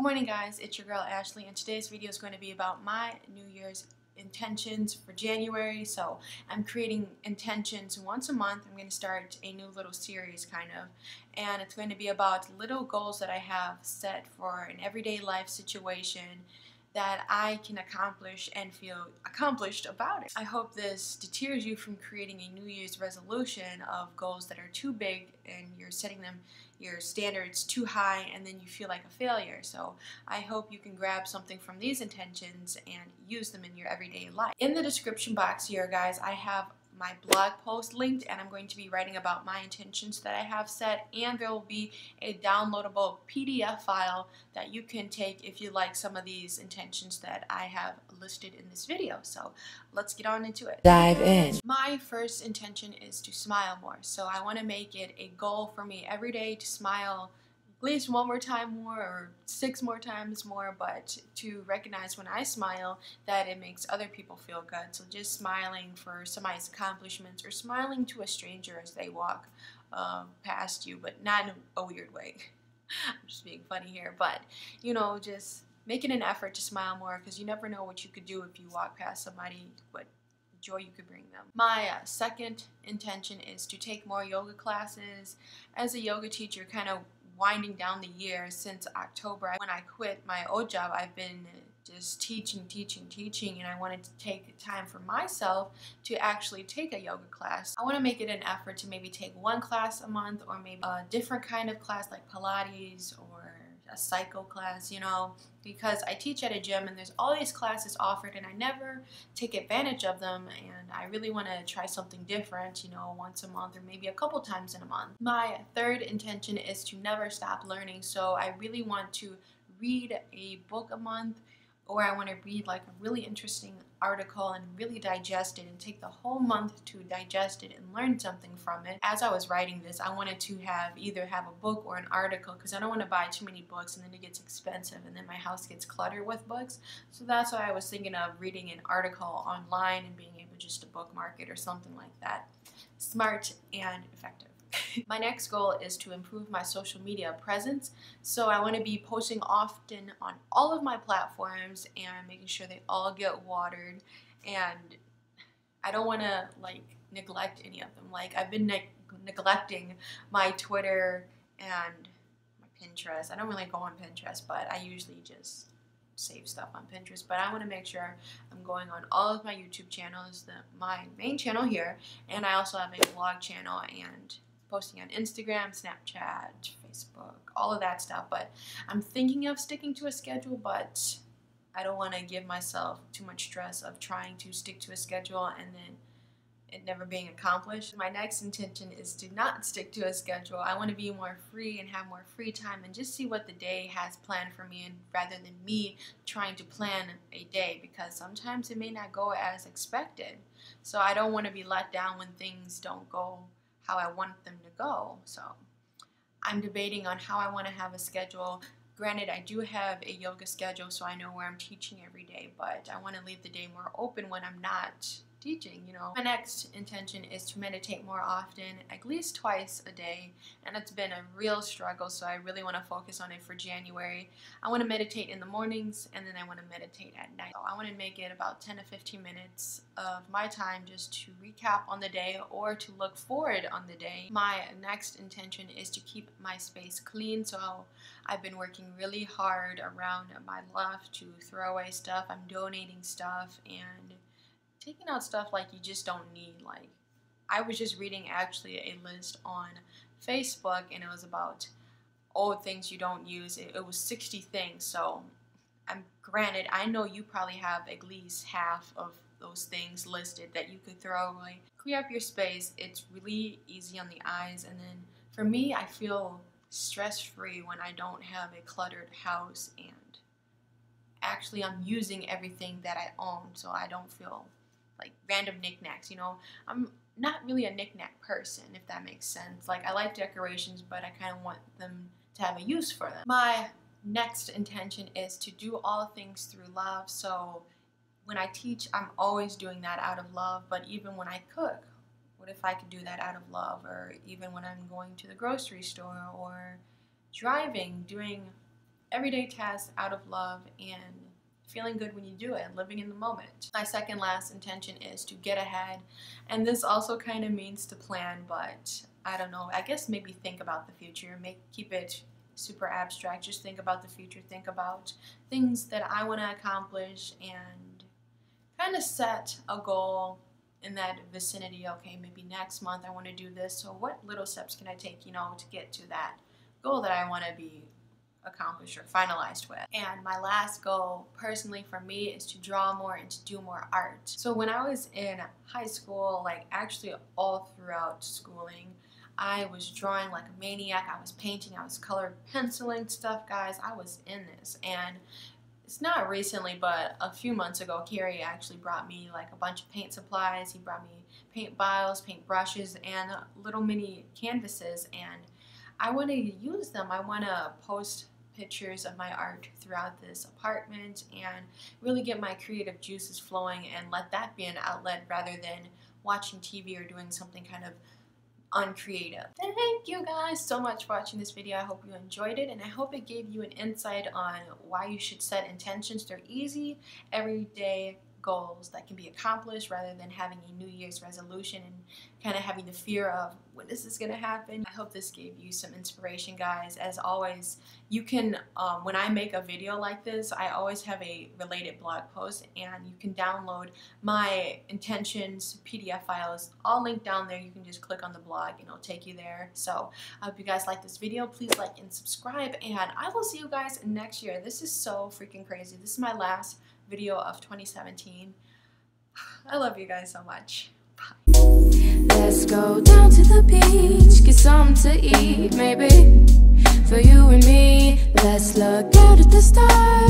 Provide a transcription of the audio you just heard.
Good morning guys, it's your girl Ashley, and today's video is going to be about my New Year's intentions for January. So I'm creating intentions once a month. I'm going to start a new little series kind of, and it's going to be about little goals that I have set for an everyday life situation that I can accomplish and feel accomplished about it. I hope this deters you from creating a New Year's resolution of goals that are too big and you're setting them your standards too high and then you feel like a failure. So I hope you can grab something from these intentions and use them in your everyday life. In the description box here, guys, I have my blog post linked, and I'm going to be writing about my intentions that I have set, and there will be a downloadable PDF file that you can take if you like some of these intentions that I have listed in this video. So let's get on into it. Dive in. My first intention is to smile more. So I want to make it a goal for me every day to smile at least one more time more or 6 more times more, but to recognize when I smile that it makes other people feel good. So just smiling for somebody's accomplishments or smiling to a stranger as they walk past you, but not in a weird way. I'm just being funny here, but you know, just making an effort to smile more, because you never know what you could do if you walk past somebody, what joy you could bring them. My second intention is to take more yoga classes. As a yoga teacher, kind of winding down the year since October. When I quit my old job, I've been just teaching, and I wanted to take time for myself to actually take a yoga class. I want to make it an effort to maybe take one class a month, or maybe a different kind of class like Pilates or a cycle class, you know, because I teach at a gym and there's all these classes offered and I never take advantage of them, and I really want to try something different, you know, once a month or maybe a couple times in a month. My third intention is to never stop learning. So I really want to read a book a month, or I want to read like a really interesting article and really digest it and take the whole month to digest it and learn something from it. As I was writing this, I wanted to either have a book or an article, because I don't want to buy too many books and then it gets expensive and then my house gets cluttered with books. So that's why I was thinking of reading an article online and being able just to bookmark it or something like that. Smart and effective. My next goal is to improve my social media presence. So I want to be posting often on all of my platforms and making sure they all get watered, and I don't want to like neglect any of them. Like I've been neglecting my Twitter and my Pinterest. I don't really go on Pinterest, but I usually just save stuff on Pinterest. But I want to make sure I'm going on all of my YouTube channels, my main channel here, and I also have a blog channel and posting on Instagram, Snapchat, Facebook, all of that stuff. But I'm thinking of sticking to a schedule, but I don't want to give myself too much stress of trying to stick to a schedule and then it never being accomplished. My next intention is to not stick to a schedule. I want to be more free and have more free time and just see what the day has planned for me, and rather than me trying to plan a day, because sometimes it may not go as expected. So I don't want to be let down when things don't go how I want them to go. So I'm debating on how I want to have a schedule. Granted, I do have a yoga schedule, so I know where I'm teaching every day, but I want to leave the day more open when I'm not teaching, you know. My next intention is to meditate more often, at least twice a day, and it's been a real struggle, so I really want to focus on it for January. I want to meditate in the mornings, and then I want to meditate at night. So I want to make it about 10 to 15 minutes of my time just to recap on the day or to look forward on the day. My next intention is to keep my space clean, so I've been working really hard around my loft to throw away stuff. I'm donating stuff and taking out stuff like you just don't need. Like I was just reading actually a list on Facebook, and it was about old things you don't use. It was 60 things. So granted, I know you probably have at least half of those things listed that you could throw away. Clear up your space. It's really easy on the eyes, and then for me, I feel stress-free when I don't have a cluttered house, and actually I'm using everything that I own, so I don't feel like random knickknacks, you know. I'm not really a knickknack person, if that makes sense. Like I like decorations, but I kind of want them to have a use for them. My next intention is to do all things through love. So when I teach, I'm always doing that out of love, but even when I cook, what if I could do that out of love? Or even when I'm going to the grocery store or driving, doing everyday tasks out of love and feeling good when you do it and living in the moment. My second last intention is to get ahead, and this also kind of means to plan, but I don't know, I guess maybe think about the future, keep it super abstract, just think about the future, think about things that I want to accomplish and kind of set a goal in that vicinity. Okay, maybe next month I want to do this, so what little steps can I take, you know, to get to that goal that I want to be accomplished or finalized with. And my last goal personally for me is to draw more and to do more art. So when I was in high school, like actually all throughout schooling, I was drawing like a maniac. I was painting, I was color penciling stuff, guys. I was in this. And it's not recently, but a few months ago, Kary actually brought me like a bunch of paint supplies. He brought me paint vials, paint brushes, and little mini canvases, and I want to use them. I want to post pictures of my art throughout this apartment and really get my creative juices flowing and let that be an outlet rather than watching TV or doing something kind of uncreative. Thank you guys so much for watching this video. I hope you enjoyed it, and I hope it gave you an insight on why you should set intentions. They're easy, everyday goals that can be accomplished rather than having a New Year's resolution and kind of having the fear of when is this going to happen. I hope this gave you some inspiration, guys. As always, you can, when I make a video like this, I always have a related blog post, and you can download my intentions PDF files, all linked down there. You can just click on the blog and it'll take you there. So I hope you guys like this video. Please like and subscribe, and I will see you guys next year. This is so freaking crazy. This is my last video of 2017. I love you guys so much. Bye. Let's go down to the beach, get something to eat, maybe for you and me. Let's look out at the stars.